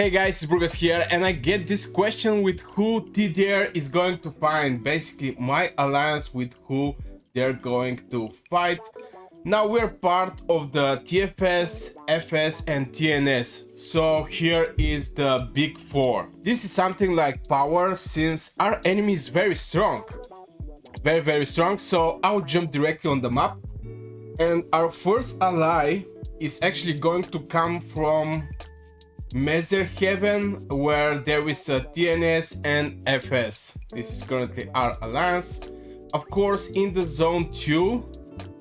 Hey guys, it's Burgos here, and I get this question with who TDR is going to find. Basically, my alliance with who they're going to fight. Now we're part of the TFS, FS, and TNS. So here is the big four. This is something like power since our enemy is very strong. Very strong. So I'll jump directly on the map. And our first ally is actually going to come from Mother Heaven, where there is a TNS and FS. This is currently our alliance. Of course, in the zone 2,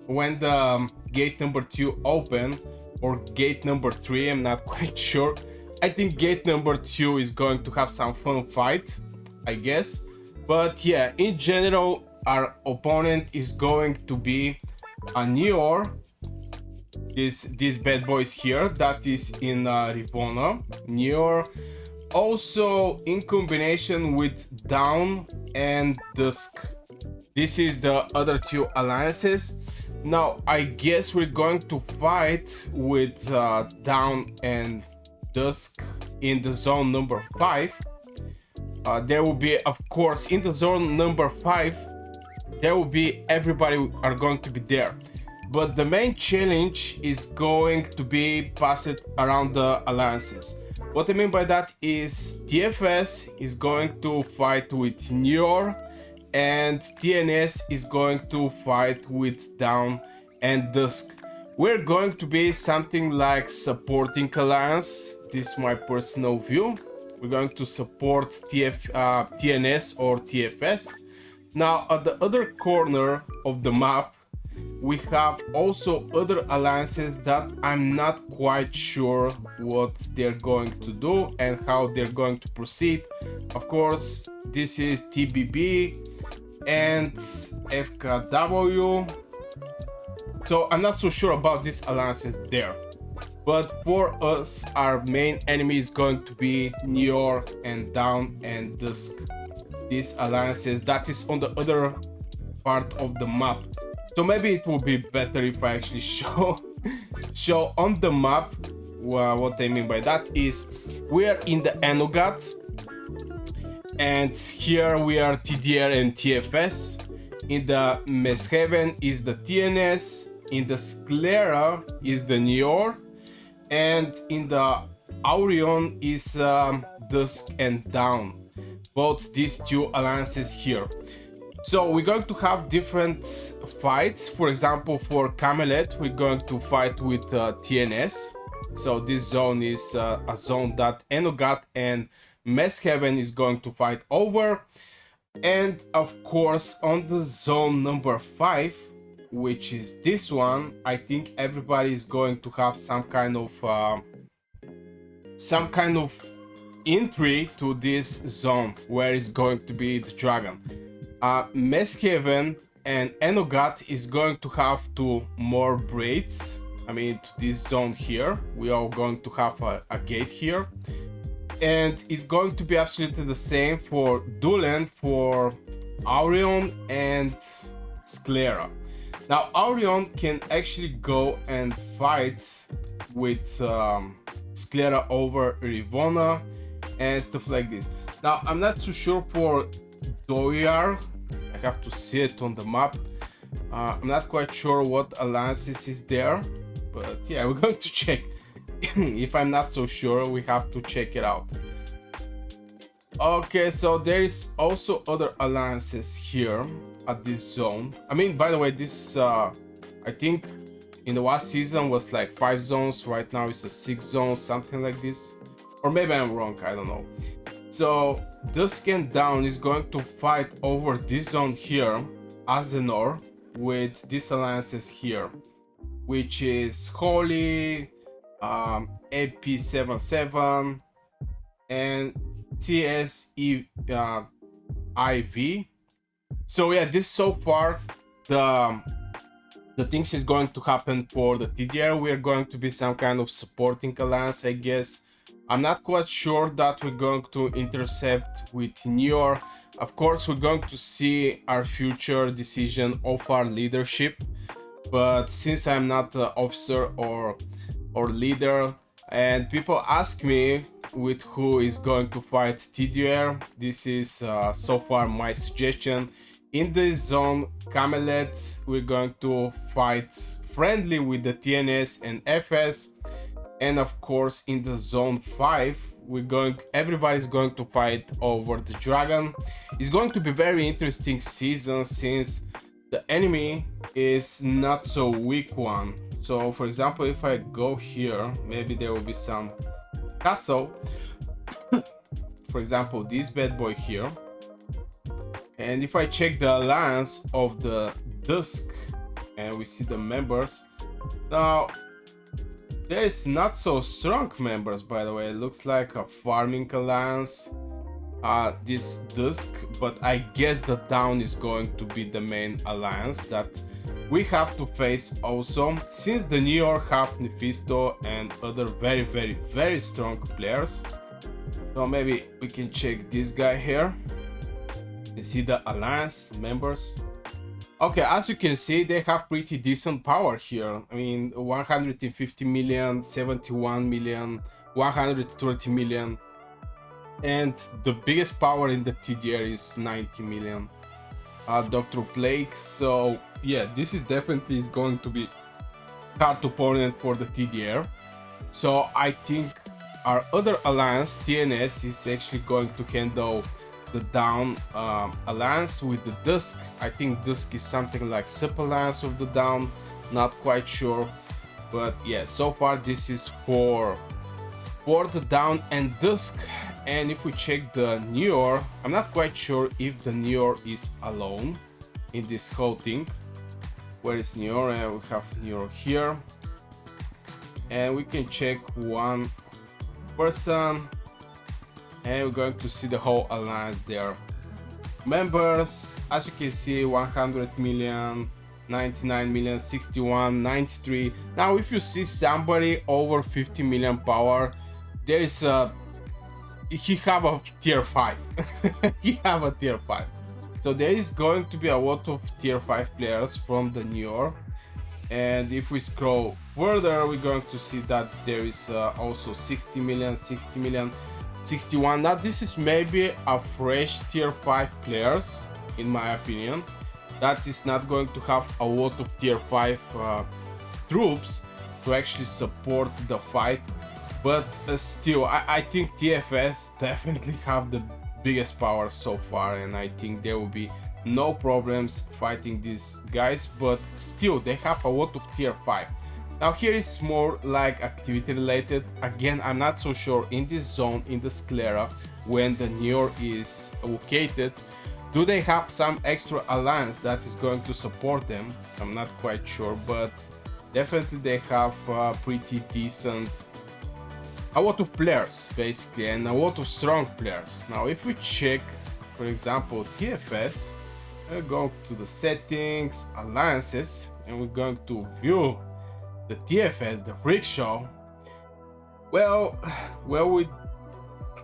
when the gate number 2 open, or gate number 3, I'm not quite sure. I think gate number 2 is going to have some fun fight, I guess. But yeah, in general, our opponent is going to be a Neor. This bad boys here that is in Rivona, Neor, also in combination with Dawn and Dusk. This is the other two alliances. Now I guess we're going to fight with Dawn and Dusk in the zone number 5. There will be, of course, in the zone number 5, there will be everybody are going to be there. But the main challenge is going to be passed around the alliances. What I mean by that is TFS is going to fight with Neor and TNS is going to fight with Dawn and Dusk. We're going to be something like supporting alliance. This is my personal view. We're going to support TNS or TFS. Now at the other corner of the map, we have also other alliances that I'm not quite sure what they're going to do and how they're going to proceed. Of course, this is TBB and FKW. So I'm not so sure about these alliances there. But for us, our main enemy is going to be Neor and Dawn and Dusk. These alliances that is on the other part of the map. So maybe it will be better if I actually show on the map. What I mean by that is we are in the Enogat, and here we are TDR and TFS. In the Mesheaven is the TNS, in the Sclera is the Neor, and in the Aurion is Dusk and Dawn. Both these two alliances here. So we're going to have different fights. For example, for Camelot, we're going to fight with TNS. So this zone is a zone that Enogat and Mesheaven is going to fight over. And of course, on the zone number 5, which is this one, I think everybody is going to have some kind of entry to this zone where is going to be the dragon. Mesheaven and Enogat is going to have two more braids. I mean, to this zone here, we are going to have a gate here, and it's going to be absolutely the same for Dulen, for Aurion and Sclera. Now Aurion can actually go and fight with Sclera over Rivona and stuff like this. Now I'm not too sure for Doyar. I have to see it on the map. I'm not quite sure what alliances is there, but yeah, we're going to check. If I'm not so sure, we have to check it out. Okay, so there is also other alliances here at this zone. I mean, by the way, this I think in the last season was like 5 zones. Right now it's a 6 zone, something like this, or maybe I'm wrong, I don't know. So Dusk and Dawn is going to fight over this zone here, Azenor, with these alliances here, which is Holy, AP77, and TSEIV. So yeah, this so far the things is going to happen for the TDR. We are going to be some kind of supporting alliance, I guess. I'm not quite sure that we're going to intercept with Neor. Of course, we're going to see our future decision of our leadership, but since I'm not the officer or leader, and people ask me with who is going to fight TDR. This is so far my suggestion. In the zone Camelot, we're going to fight friendly with the TNS and FS. And of course, in the zone 5, everybody's going to fight over the dragon. It's going to be very interesting season since the enemy is not so weak one. So for example, if I go here, maybe there will be some castle. For example, this bad boy here. And if I check the alliance of the Dusk and we see the members, now there is not so strong members, by the way. It looks like a farming alliance, this Dusk, but I guess the Down is going to be the main alliance that we have to face also, since the New York have Nephisto and other very strong players. So maybe we can check this guy here and see the alliance members. Okay, as you can see, they have pretty decent power here. I mean, 150 million, 71 million, 130 million. And the biggest power in the TDR is 90 million. Dr. Plague. So yeah, this is definitely going to be hard opponent for the TDR. So I think our other alliance, TNS, is actually going to handle the Down alliance with the Dusk. I think Dusk is something like sub-alliance of the Down, not quite sure. But yeah, so far this is for the Down and Dusk. And if we check the New York, I'm not quite sure if the New York is alone in this whole thing. Where is New York? We have New York here. And we can check one person. And we're going to see the whole alliance there. Members, as you can see, 100 million, 99 million, 61, 93. Now, if you see somebody over 50 million power, there is he have a tier 5. He have a tier 5. So there is going to be a lot of tier 5 players from the New York. And if we scroll further, we're going to see that there is also 60 million, 60 million, 61. Now this is maybe a fresh tier 5 players, in my opinion. That is not going to have a lot of tier 5 troops to actually support the fight. But still, I think TFS definitely have the biggest power so far, and I think there will be no problems fighting these guys. But still, they have a lot of tier 5. Now here is more like activity related. Again, I'm not so sure in this zone, in the Sclera, when the New York is located, do they have some extra alliance that is going to support them? I'm not quite sure, but definitely they have pretty decent, a lot of players basically, and a lot of strong players. Now if we check, for example, TFS, we're going to the settings, alliances, and we're going to view the TFS, the freak show. Well, with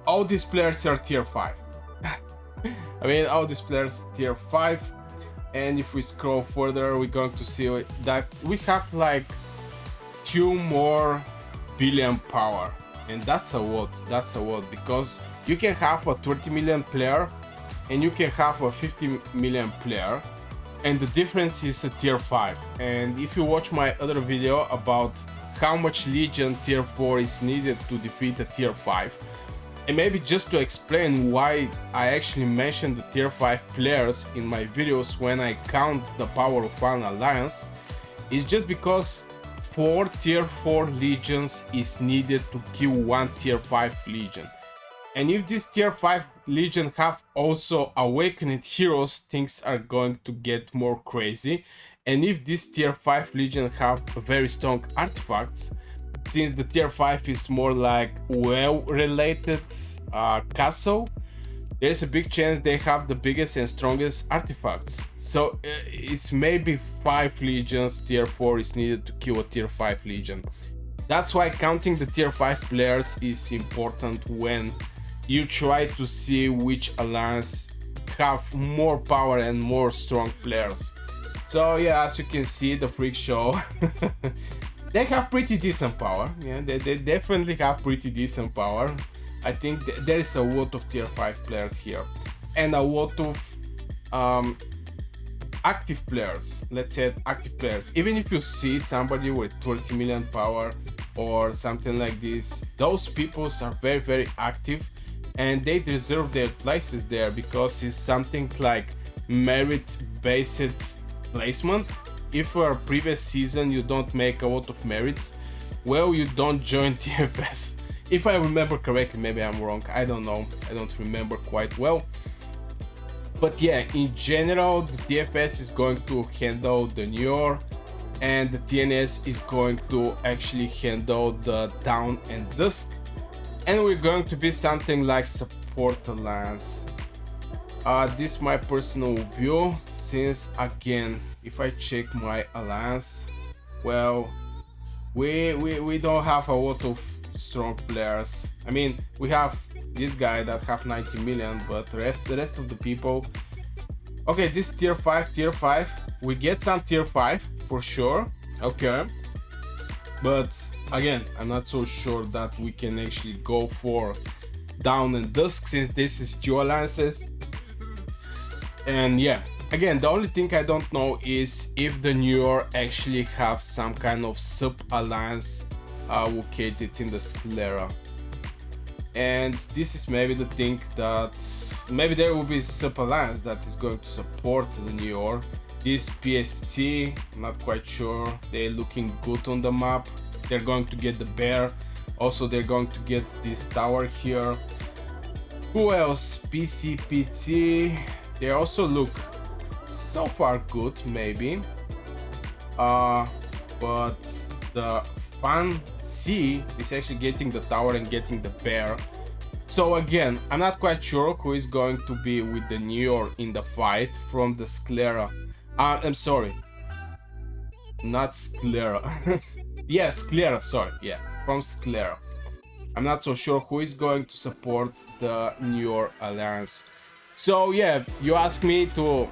all these players are tier 5. I mean, all these players tier 5. And if we scroll further, we're going to see that we have like 2 more billion power. And that's a lot, because you can have a 30 million player and you can have a 50 million player, and the difference is a tier 5. And if you watch my other video about how much Legion tier 4 is needed to defeat a tier 5, and maybe just to explain why I actually mentioned the tier 5 players in my videos when I count the power of one alliance, is just because 4 tier 4 legions is needed to kill 1 tier 5 legion. And if this tier 5 legion have also awakened heroes, things are going to get more crazy. And if this tier 5 legion have very strong artifacts, since the tier 5 is more like well-related castle, there's a big chance they have the biggest and strongest artifacts. So it's maybe 5 legions tier 4 is needed to kill a tier 5 legion. That's why counting the tier 5 players is important when you try to see which alliance have more power and more strong players. So yeah, as you can see, the freak show, they have pretty decent power. Yeah, they definitely have pretty decent power. I think there is a lot of tier 5 players here and a lot of um, active players. Let's say active players. Even if you see somebody with 30 million power or something like this, those people are very active and they deserve their places there because it's something like merit based placement. If for a previous season you don't make a lot of merits, well, you don't join TFS. If I remember correctly, maybe I'm wrong, I don't know, I don't remember quite well. But yeah, in general, the TFS is going to handle the Neor and the TNS is going to actually handle the Dawn and Dusk. And we're going to be something like support alliance. This is my personal view, since again, if I check my alliance, well, we don't have a lot of strong players. I mean, we have this guy that have 90 million, but the rest of the people, okay, this tier 5, we get some tier 5 for sure, okay, but again, I'm not so sure that we can actually go for Dawn and Dusk, since this is two alliances. And yeah, again, the only thing I don't know is if the Neor actually have some kind of sub alliance located in the Sclera. And this is maybe the thing that maybe there will be sub alliance that is going to support the Neor. This PST, I'm not quite sure, they're looking good on the map. They're going to get the bear, also they're going to get this tower here. Who else? PCPT, they also look so far good, maybe. But the Fan C is actually getting the tower and getting the bear. So again, I'm not quite sure who is going to be with the Neor in the fight from the Sclera. I'm sorry, not Sclera. Yeah, Sclera, sorry, yeah, from Sclera. I'm not so sure who is going to support the Neor alliance. So yeah, you ask me to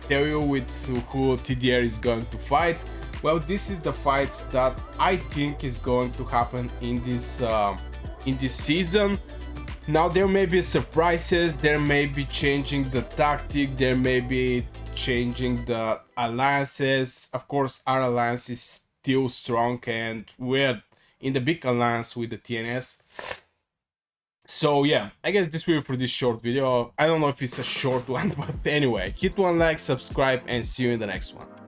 tell you with who TDR is going to fight. Well, this is the fights that I think is going to happen in this season. Now there may be surprises, there may be changing the tactic, there may be changing the alliances. Of course, our alliance is still strong and we're in the big alliance with the TNS. So yeah, I guess this will be for this short video. I don't know if it's a short one, but anyway, hit one like, subscribe, and see you in the next one.